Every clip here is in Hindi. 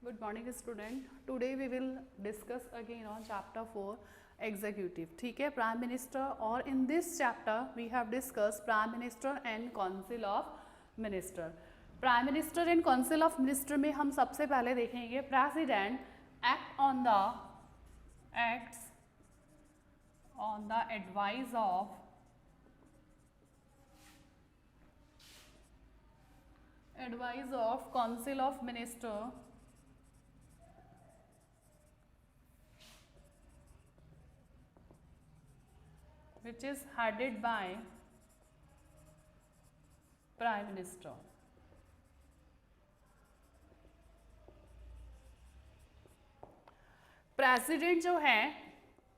Good morning student. Today we will discuss again on chapter 4 executive. ठीक है, prime minister, और in this chapter we have discussed prime minister and council of minister. Prime minister and council of minister में हम सबसे पहले देखेंगे president acts on the advice of council of minister which is headed by prime minister. President जो है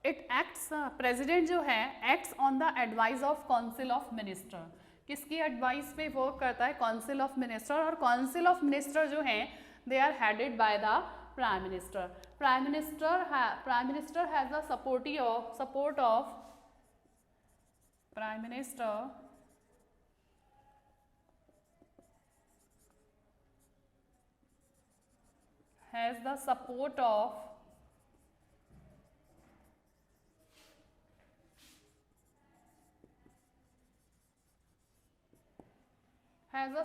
प्रेसिडेंट जो है acts on the advice of council of minister. किसकी एडवाइस पे वर्क करता है? Council of minister. और काउंसिल ऑफ मिनिस्टर जो हैं they are headed by the prime minister. Prime minister has the support of Prime Minister has the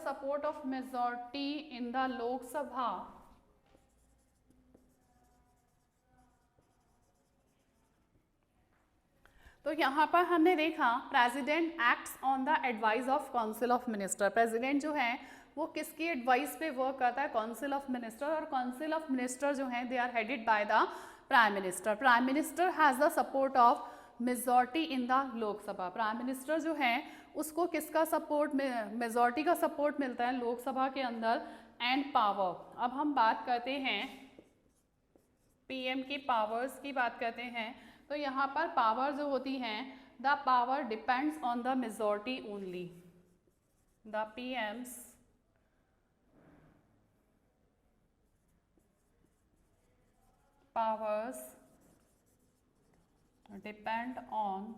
support of majority in the Lok Sabha तो यहाँ पर हमने देखा president acts on the advice of council of minister. President जो है वो किसकी एडवाइस पे वर्क करता है? Council of minister. और काउंसिल ऑफ मिनिस्टर जो हैं they are headed by the prime minister. Prime minister has the support of majority in the Lok Sabha. Prime minister जो है उसको किसका सपोर्ट, मेजॉरिटी का सपोर्ट मिलता है लोकसभा के अंदर. एंड पावर, अब हम बात करते हैं पीएम की पावर्स की बात करते हैं. तो यहाँ पर पावर जो होती हैं, the power depends on the majority only. The PM's powers depend on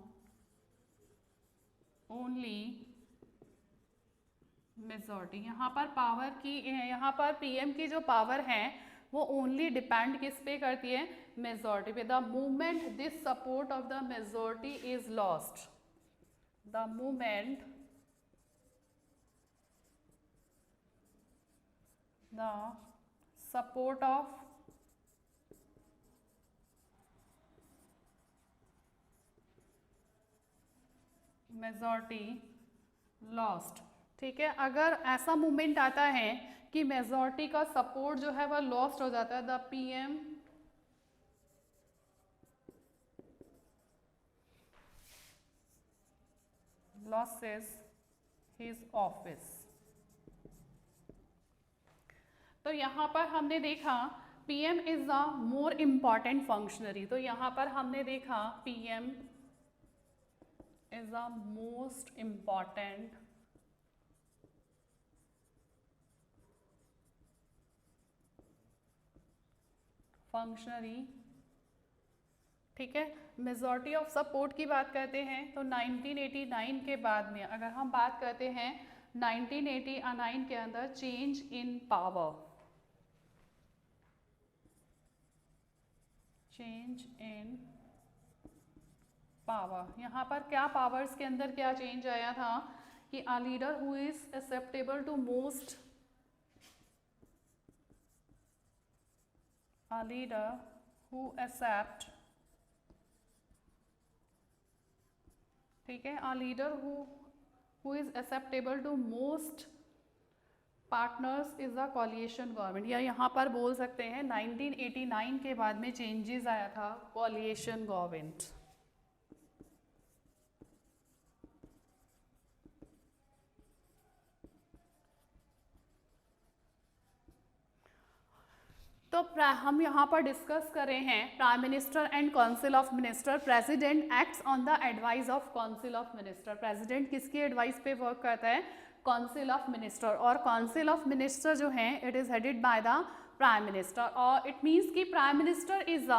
only majority. यहाँ पर पावर की, यहाँ पर पीएम की जो पावर है वो ओनली डिपेंड किस पे करती है? मेजॉरिटी पे. The movement this support of the majority is lost, the movement the support of majority lost. ठीक है, अगर ऐसा मूवमेंट आता है कि मेजॉरिटी का सपोर्ट जो है वह लॉस्ट हो जाता है, the PM loses his office. तो यहाँ पर हमने देखा PM is the more important functionary. तो यहाँ पर हमने देखा PM is the most important functionary. ठीक है, मेजॉरिटी ऑफ सपोर्ट की बात करते हैं तो 1989 के बाद में अगर हम बात करते हैं 1989 के अंदर change in power, change in power. यहाँ पर क्या पावर्स के अंदर क्या चेंज आया था कि a leader who is acceptable to most, a leader who accept, ठीक है, a leader who is acceptable to most partners is a coalition government. या यहाँ पर बोल सकते हैं 1989 के बाद में चेंजेस आया था coalition government. तो हम यहाँ पर डिस्कस कर रहे हैं prime minister and council of minister. President acts on the advice of council of minister. President किसकी एडवाइस पे वर्क करता है? काउंसिल ऑफ मिनिस्टर, और काउंसिल ऑफ मिनिस्टर जो है it is headed by the prime minister, और इट मीन्स कि prime minister is the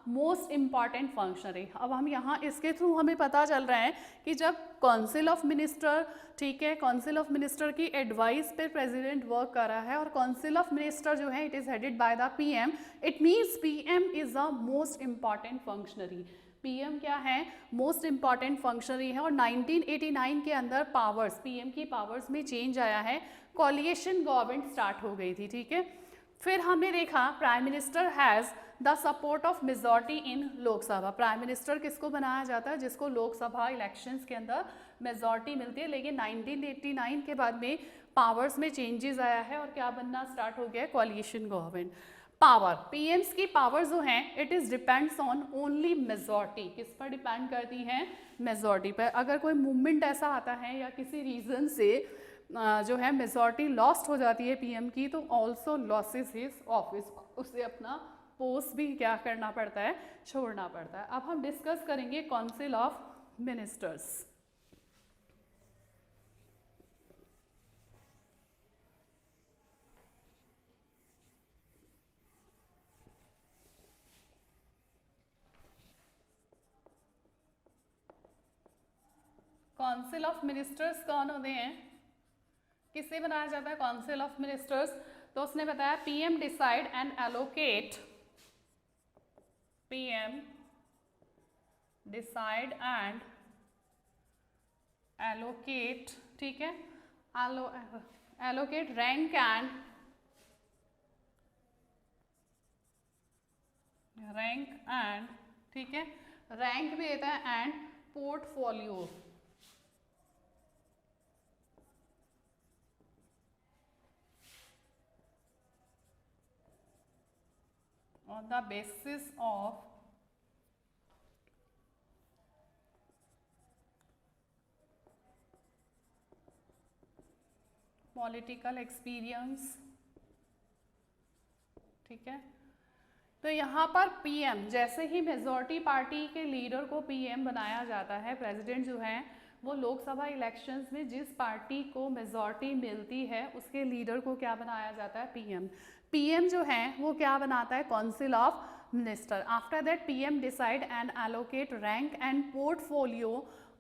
most important functionary. अब हम यहाँ इसके थ्रू हमें पता चल रहा है कि जब काउंसिल ऑफ मिनिस्टर, ठीक है, काउंसिल ऑफ मिनिस्टर की एडवाइस पे प्रेसिडेंट वर्क कर रहा है, और काउंसिल ऑफ मिनिस्टर जो है it is headed by the PM, it means PM is the most important functionary. PM क्या है, मोस्ट इम्पॉर्टेंट फंक्शनरी है। और 1989 के अंदर पावर्स, पीएम की पावर्स में चेंज आया है, कोलिएशन गवर्नमेंट स्टार्ट हो गई थी, ठीक है। फिर हमने देखा prime minister has the support of majority in Lok Sabha. Prime minister किसको बनाया जाता है, जिसको लोकसभा इलेक्शंस के अंदर मेजॉरिटी मिलती है। लेकिन 1989 के बाद में पावर्स में चेंजेस आया है और क्या बनना स्टार्ट हो गया है, कोलिएशन गवर्नमेंट। पावर, पीएम्स की पावर जो हैं it is depends on only majority. किस पर डिपेंड करती हैं, मेजॉरिटी पर। अगर कोई मूवमेंट ऐसा आता है या किसी रीज़न से जो है मेजॉरिटी लॉस्ट हो जाती है पीएम की, तो ऑल्सो लॉसेस हिज ऑफिस, उसे अपना पोस्ट भी क्या करना पड़ता है, छोड़ना पड़ता है। अब हम डिस्कस करेंगे council of ministers. Council of ministers कौन होते हैं, किससे बनाया जाता है काउंसिल ऑफ मिनिस्टर्स, तो उसने बताया PM decide and allocate, PM decide and allocate, ठीक है, एलोकेट रैंक एंड, ठीक है, रैंक भी देता है and portfolio on the basis of political experience, ठीक है। तो यहाँ पर पीएम, जैसे ही मेजॉरिटी पार्टी के लीडर को पीएम बनाया जाता है, प्रेसिडेंट जो है वो लोकसभा इलेक्शंस में जिस पार्टी को मेजॉरिटी मिलती है उसके लीडर को क्या बनाया जाता है, पीएम। पीएम जो है वो क्या बनाता है, council of minister. After that PM decide and allocate rank and portfolio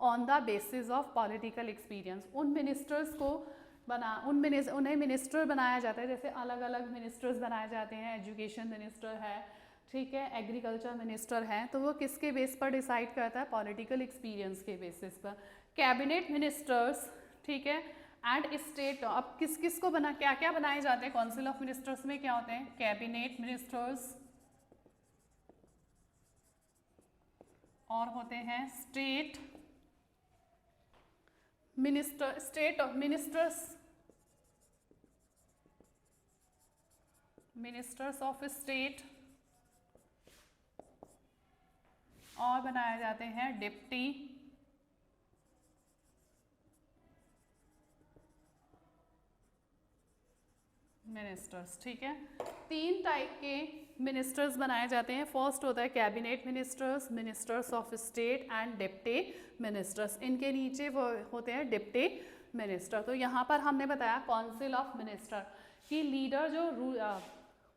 on the basis of political experience. उन मिनिस्टर्स को उन्हें मिनिस्टर बनाया जाता है, जैसे अलग अलग मिनिस्टर्स बनाए जाते हैं, एजुकेशन मिनिस्टर है, ठीक है, एग्रीकल्चर मिनिस्टर है, तो वो किसके बेस पर डिसाइड करता है, पॉलिटिकल एक्सपीरियंस के बेसिस पर। कैबिनेट मिनिस्टर्स, ठीक है, एंड स्टेट, अब किस किस को बना, क्या क्या बनाए जाते हैं काउंसिल ऑफ मिनिस्टर्स में, क्या होते हैं, कैबिनेट मिनिस्टर्स, और होते हैं state minister, state ministers, ministers of state, और बनाए जाते हैं डिप्टी मिनिस्टर्स, ठीक है। 3 टाइप के मिनिस्टर्स बनाए जाते हैं। फर्स्ट होता है cabinet ministers, ministers of state and deputy ministers. इनके नीचे वो होते हैं डिप्टी मिनिस्टर। तो यहाँ पर हमने बताया काउंसिल ऑफ मिनिस्टर कि लीडर जो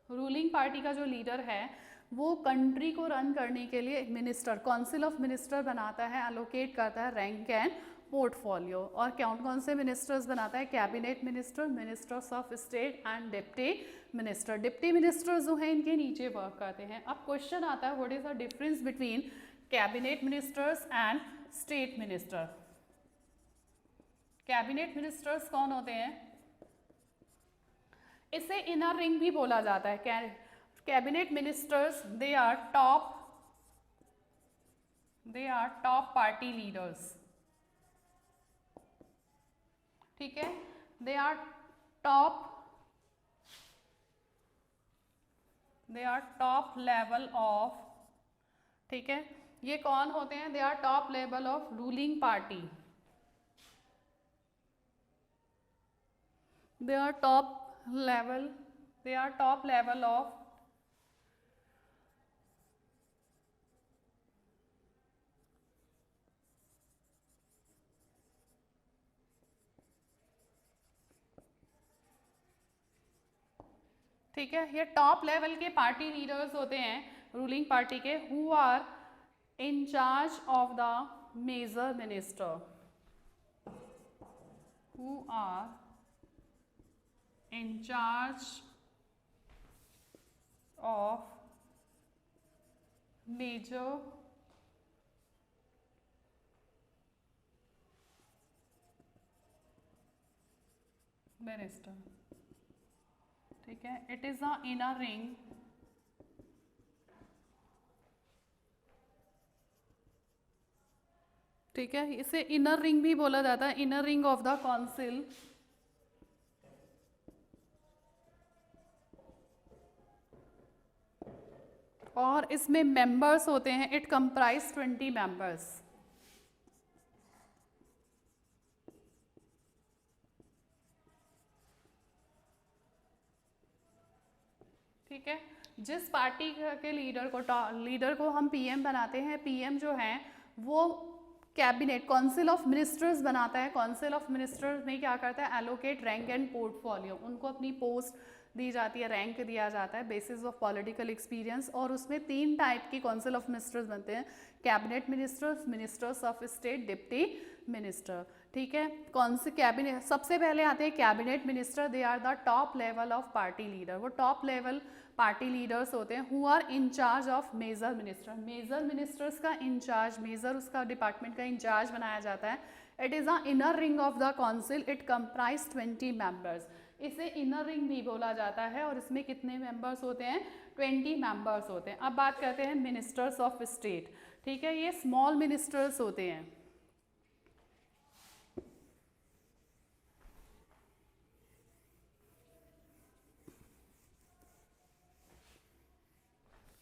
रूलिंग पार्टी का जो लीडर है वो कंट्री को रन करने के लिए मिनिस्टर, काउंसिल ऑफ मिनिस्टर बनाता है, एलोकेट करता है रैंक एंड पोर्टफोलियो। और कौन कौन से मिनिस्टर्स बनाता है, cabinet minister, ministers of state and deputy minister. Deputy minister जो है इनके नीचे वर्क करते हैं। अब क्वेश्चन आता है what is the difference between cabinet ministers and state minister. Cabinet ministers कौन होते हैं, इसे इनर रिंग भी बोला जाता है। Cabinet ministers they are top party leaders, ठीक है, they are top level of, ठीक है, ये कौन होते हैं, they are top level of ruling party, they are top level of ठीक है, ये टॉप लेवल के पार्टी लीडर्स होते हैं रूलिंग पार्टी के, who are in charge of the major minister, who are in charge of major minister. ठीक है, it is a inner ring, ठीक है, इसे इनर रिंग भी बोला जाता है, inner ring of the council. और इसमें मेंबर्स होते हैं, इट कंप्राइज 20 मेंबर्स। ठीक है, जिस पार्टी के लीडर को हम पीएम बनाते हैं, पीएम जो है वो कैबिनेट काउंसिल ऑफ मिनिस्टर्स बनाता है। काउंसिल ऑफ मिनिस्टर्स में क्या करता है, एलोकेट रैंक एंड पोर्टफोलियो, उनको अपनी पोस्ट दी जाती है, रैंक दिया जाता है बेसिस ऑफ पॉलिटिकल एक्सपीरियंस। और उसमें 3 टाइप की काउंसिल ऑफ मिनिस्टर्स बनते हैं, cabinet ministers, ministers of state, deputy minister. ठीक है, कौन से कैबिनेट, सबसे पहले आते हैं cabinet minister, they are the top level of party leader, वो टॉप लेवल पार्टी लीडर्स होते हैं, who are in charge of major minister. Major ministers का इंचार्ज, मेजर उसका डिपार्टमेंट का इंचार्ज बनाया जाता है। It is a inner ring of the council, it comprise 20 members. इसे इनर रिंग भी बोला जाता है। और इसमें कितने मेंबर्स होते हैं, 20 मेंबर्स होते हैं। अब बात करते हैं मिनिस्टर्स ऑफ स्टेट। ठीक है, ये स्मॉल मिनिस्टर्स होते हैं।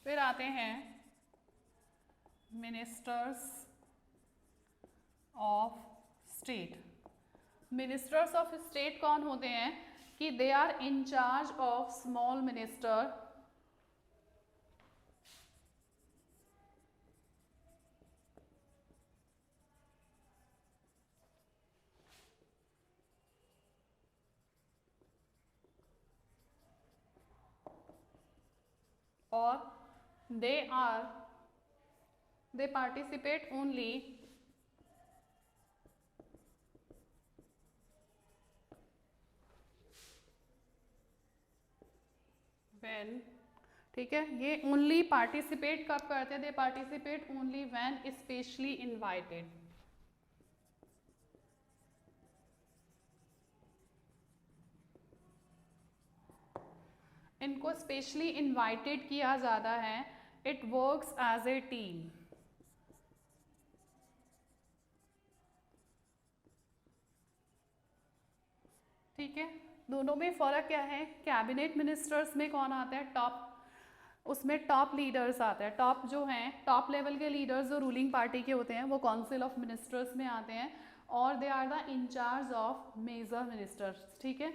फिर आते हैं ministers of state. Ministers of state कौन होते हैं कि they are in charge of small minister, और they participate only when, ठीक है, ये ओनली पार्टिसिपेट कब करते हैं, they participate only when specially invited. इनको स्पेशली इनवाइटेड किया जाता है। It works as a team. ठीक है, दोनों में फ़र्क क्या है, कैबिनेट मिनिस्टर्स में कौन आता है, टॉप, उसमें टॉप लीडर्स आते हैं, टॉप जो हैं, टॉप लेवल के लीडर्स जो रूलिंग पार्टी के होते हैं वो काउंसिल ऑफ मिनिस्टर्स में आते हैं, और they are the incharge of major ministers. ठीक है,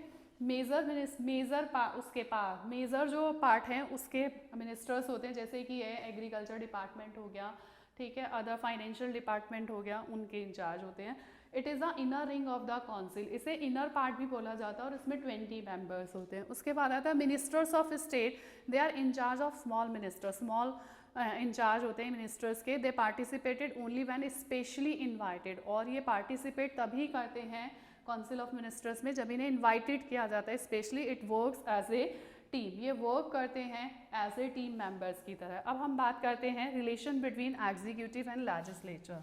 मेजर जो पार्ट है उसके मिनिस्टर्स होते हैं, जैसे कि ये एग्रीकल्चर डिपार्टमेंट हो गया, ठीक है, अदर फाइनेंशियल डिपार्टमेंट हो गया, उनके इंचार्ज होते हैं। It is the inner ring of the council, इसे इनर पार्ट भी बोला जाता है, और इसमें 20 मेंबर्स होते हैं। उसके बाद आता है ministers of state, they are in charge of small minister, small in charge होते हैं मिनिस्टर्स के। They participated only when specially invited, और ये पार्टिसिपेट तभी करते हैं काउंसिल ऑफ मिनिस्टर्स में जब इन्हें इन्वाइटेड किया जाता है। Specially it works as a team, ये वर्क करते हैं एज ए टीम मेंबर्स की तरह। अब हम बात करते हैं relation between executive and legislature.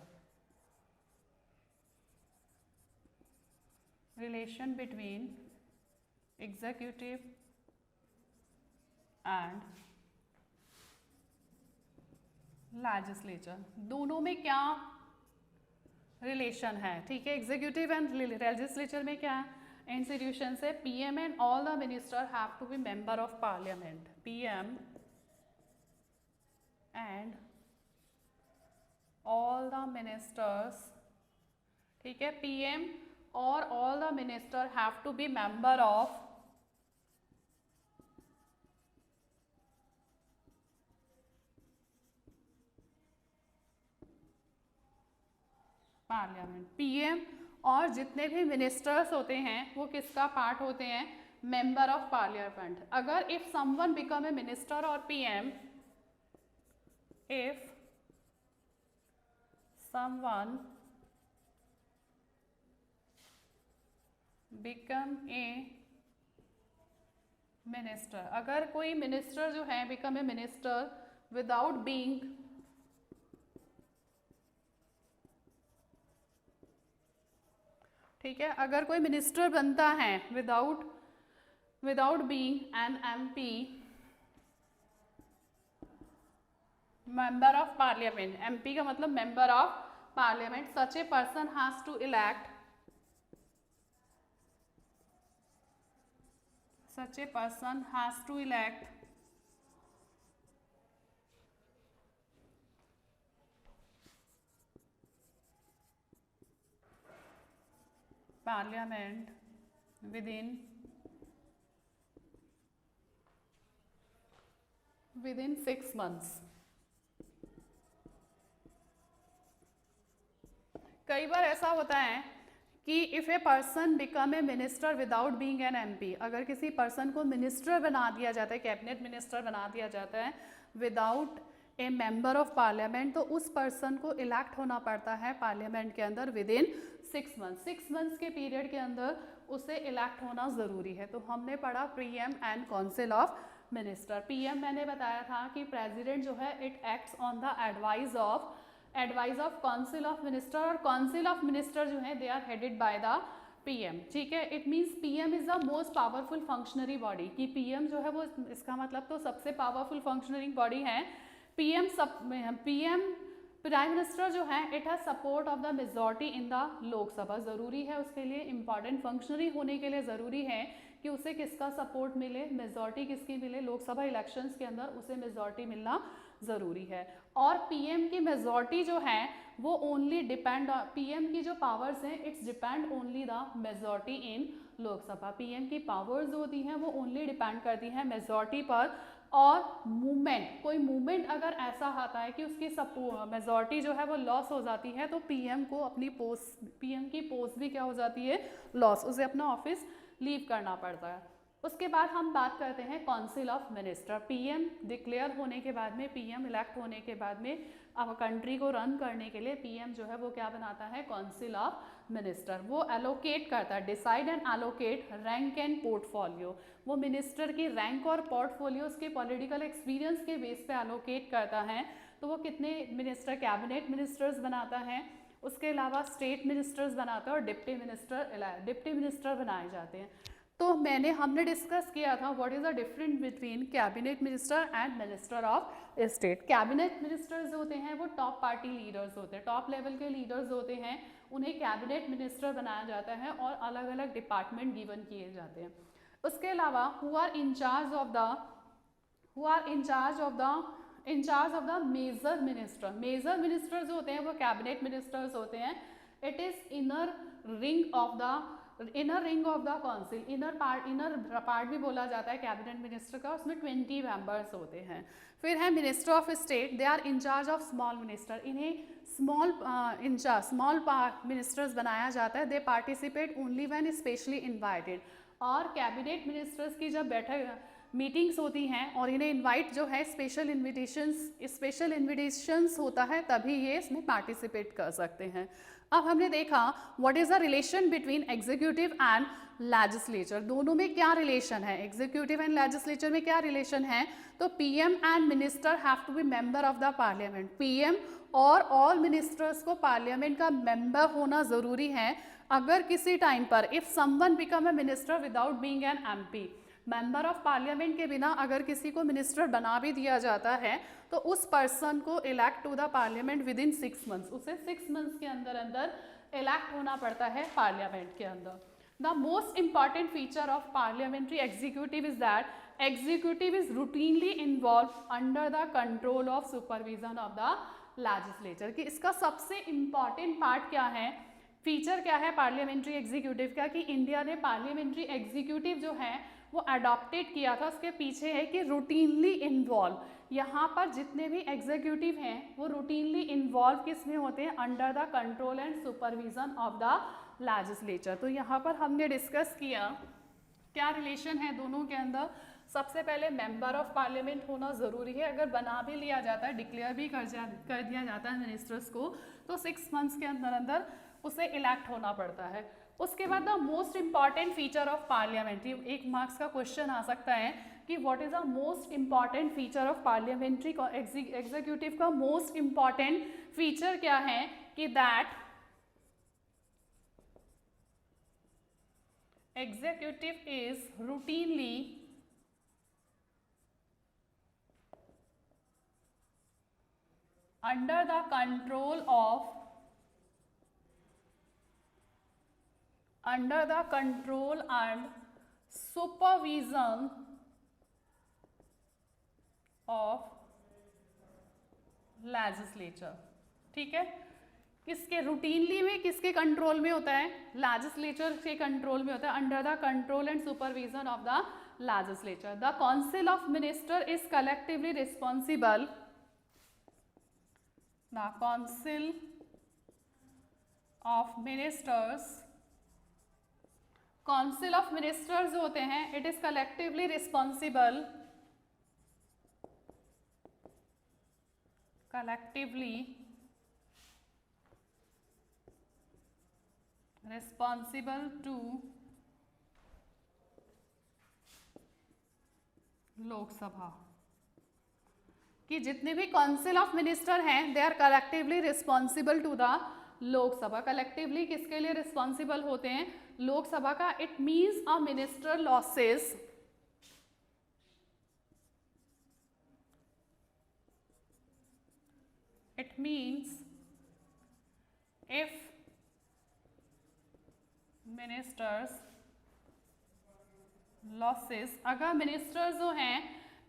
Relation between executive and legislature, दोनों में क्या रिलेशन है। ठीक है, एग्जीक्यूटिव एंड लेजिस्लेचर में क्या इंस्टीट्यूशन है, PM and all the minister have to be member of parliament. PM and all the ministers, ठीक है, पीएम और all the minister have to be member of parliament. PM और जितने भी मिनिस्टर्स होते हैं वो किसका पार्ट होते हैं, member of parliament. अगर if someone become a minister or PM, if someone become a minister, अगर कोई मिनिस्टर जो है become a minister without being ठीक है, अगर कोई मिनिस्टर बनता है without being an MP, member of parliament, MP का मतलब member of parliament, such a person has to elect, such a person has to elect parliament within 6 months. कई बार ऐसा होता है कि if a person become a minister without being an MP, अगर किसी पर्सन को मिनिस्टर बना दिया जाता है, कैबिनेट मिनिस्टर बना दिया जाता है without A member of parliament, तो उस पर्सन को इलेक्ट होना पड़ता है पार्लियामेंट के अंदर विद इन 6 मंथ्स। 6 मंथ्स के पीरियड के अंदर उसे इलेक्ट होना ज़रूरी है। तो हमने पढ़ा PM and council of minister. PM मैंने बताया था कि प्रेसिडेंट जो है it acts on the advice of council of minister, और काउंसिल ऑफ मिनिस्टर जो है they are headed by the PM। ठीक है, it means PM is the most powerful functionary body, कि PM जो है वो, इसका मतलब तो सबसे पावरफुल फंक्शनरिंग बॉडी है। PM प्राइम मिनिस्टर जो है it has support of the majority in the Lok Sabha. ज़रूरी है उसके लिए, इंपॉर्टेंट फंक्शनरी होने के लिए ज़रूरी है कि उसे किसका सपोर्ट मिले, मेजॉरिटी किसकी मिले, लोकसभा इलेक्शंस के अंदर उसे मेजॉरिटी मिलना ज़रूरी है। और PM की मेजॉरिटी जो है वो ओनली डिपेंड, PM की जो पावर्स हैं it's depend only the majority in Lok Sabha. PM की पावर्स जो होती हैं वो ओनली डिपेंड करती हैं मेजॉरिटी पर। और मूवमेंट, कोई मूवमेंट अगर ऐसा आता है कि उसकी मेजॉरिटी जो है वो लॉस हो जाती है, तो PM को अपनी PM की पोस्ट भी क्या हो जाती है, लॉस, उसे अपना ऑफिस लीव करना पड़ता है। उसके बाद हम बात करते हैं council of minister. PM declare होने के बाद में, PM इलेक्ट होने के बाद में अब कंट्री को रन करने के लिए PM जो है वो क्या बनाता है, काउंसिल ऑफ मिनिस्टर। वो एलोकेट करता है, decide and allocate rank and portfolio. वो मिनिस्टर की रैंक और पोर्टफोलियो उसके पॉलिटिकल एक्सपीरियंस के बेस पे एलोकेट करता है। तो वो कितने मिनिस्टर, कैबिनेट मिनिस्टर्स बनाता है, उसके अलावा स्टेट मिनिस्टर्स बनाता है, और डिप्टी मिनिस्टर बनाए जाते हैं। तो हमने डिस्कस किया था what is the difference between cabinet minister and minister of state. Cabinet ministers होते हैं वो टॉप पार्टी लीडर्स होते हैं, टॉप लेवल के लीडर्स होते हैं, उन्हें कैबिनेट मिनिस्टर बनाया जाता है और अलग अलग डिपार्टमेंट गिवन किए जाते हैं। उसके अलावा who are in charge of the major minister. Major minister जो होते हैं वो कैबिनेट मिनिस्टर्स होते हैं। It is inner ring of the council. Inner part भी बोला जाता है कैबिनेट मिनिस्टर का, उसमें 20 मेंबर्स होते हैं। फिर है minister of state, they are in charge of small minister. इन्हें स्मॉल मिनिस्टर्स बनाया जाता है। They participate only when specially invited. और कैबिनेट मिनिस्टर्स की जब मीटिंग्स होती हैं और इन्हें इनवाइट जो है स्पेशल इन्विटेशंस होता है, तभी ये इसमें पार्टिसिपेट कर सकते हैं। अब हमने देखा what is the relation between executive and legislature. दोनों में क्या रिलेशन है, एग्जीक्यूटिव एंड लेजिस्लेचर में क्या रिलेशन है। तो PM and minister have to be member of the parliament. PM और ऑल मिनिस्टर्स को पार्लियामेंट का मेंबर होना ज़रूरी है। अगर किसी टाइम पर if someone become a minister without being an MP, member of parliament के बिना अगर किसी को मिनिस्टर बना भी दिया जाता है, तो उस पर्सन को elect to the parliament within 6 months, उसे 6 मंथ्स के अंदर इलेक्ट होना पड़ता है पार्लियामेंट के अंदर। The most important feature of parliamentary executive is that executive is routinely involve under the control of supervision of the legislature. कि इसका सबसे इंपॉर्टेंट पार्ट क्या है, फीचर क्या है पार्लियामेंट्री एग्जीक्यूटिव का, कि इंडिया ने पार्लियामेंट्री एग्जीक्यूटिव जो है वो अडॉप्टेड किया था। उसके पीछे है कि रूटीनली इन्वॉल्व, यहाँ पर जितने भी एग्जीक्यूटिव हैं वो रूटीनली इन्वॉल्व किस में होते हैं, under the control and supervision of the legislature. तो यहाँ पर हमने डिस्कस किया क्या रिलेशन है दोनों के अंदर? सबसे पहले मेंबर ऑफ पार्लियामेंट होना ज़रूरी है। अगर बना भी लिया जाता है, डिक्लेयर भी कर दिया जाता है मिनिस्टर्स को, तो 6 मंथ्स के अंदर अंदर उसे इलेक्ट होना पड़ता है। उसके बाद the most important feature of parliamentary, एक मार्क्स का क्वेश्चन आ सकता है कि what is the most important feature of parliamentary executive का मोस्ट इंपॉर्टेंट फीचर क्या है कि that executive is routinely under the control and supervision of legislature। ठीक है, किसके रूटीनली में किसके कंट्रोल में होता है? लेजिस्लेचर के कंट्रोल में होता है, under the control and supervision of the legislature. The council of minister is collectively responsible, the council of ministers, council of ministers जो होते हैं it is collectively responsible, collectively responsible to Lok Sabha, कि जितने भी काउंसिल ऑफ मिनिस्टर हैं they are collectively responsible to the Lok Sabha. Collectively किसके लिए रिस्पॉन्सिबल होते हैं? लोकसभा का। It means a minister loses, it means if ministers loses, अगर मिनिस्टर जो हैं,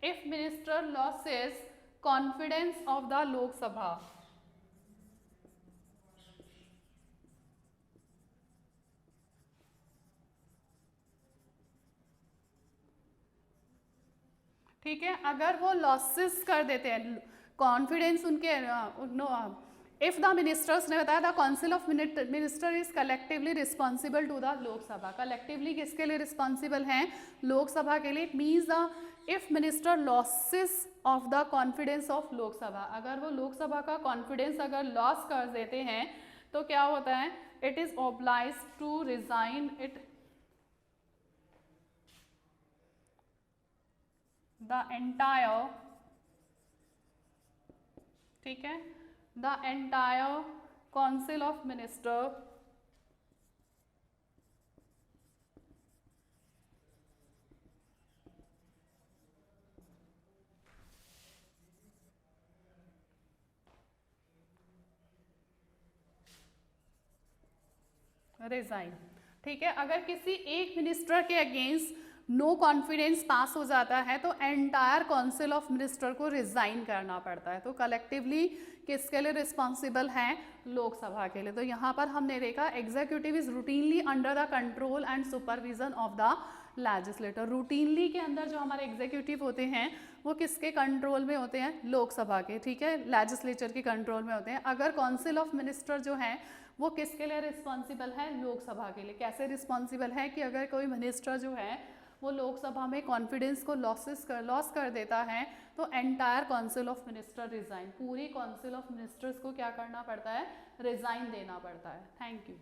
if minister losses confidence of the Lok Sabha, ठीक है, अगर वो लॉसेस कर देते हैं कॉन्फिडेंस उनके, इफ द मिनिस्टर्स ने बताया the council of minister is collectively responsible to the Lok Sabha. Collectively किसके लिए रिस्पॉन्सिबल हैं? लोकसभा के लिए। It means the if minister loses of the confidence of Lok Sabha, अगर वो लोकसभा का कॉन्फिडेंस अगर लॉस कर देते हैं तो क्या होता है? It is oblige to resign it the entire, ठीक है, the entire council of minister resign. ठीक है, अगर किसी एक मिनिस्टर के अगेंस्ट नो कॉन्फिडेंस पास हो जाता है तो एंटायर काउंसिल ऑफ मिनिस्टर को रिजाइन करना पड़ता है। तो कलेक्टिवली किसके लिए रिस्पॉन्सिबल हैं? लोकसभा के लिए। तो यहाँ पर हमने देखा executive is routinely under the control and supervision of the legislator. Routinely के अंदर जो हमारे एग्जीक्यूटिव होते हैं वो किसके कंट्रोल में होते हैं? लोकसभा के। ठीक है, लेजिस्लेचर के कंट्रोल में होते हैं। अगर काउंसिल ऑफ मिनिस्टर जो हैं वो किसके लिए रिस्पॉन्सिबल है? लोकसभा के लिए। कैसे रिस्पॉन्सिबल है कि अगर कोई मिनिस्टर जो है वो लोकसभा में कॉन्फिडेंस को लॉस कर देता है तो entire council of minister resign, पूरी काउंसिल ऑफ मिनिस्टर्स को क्या करना पड़ता है? रिजाइन देना पड़ता है। Thank you.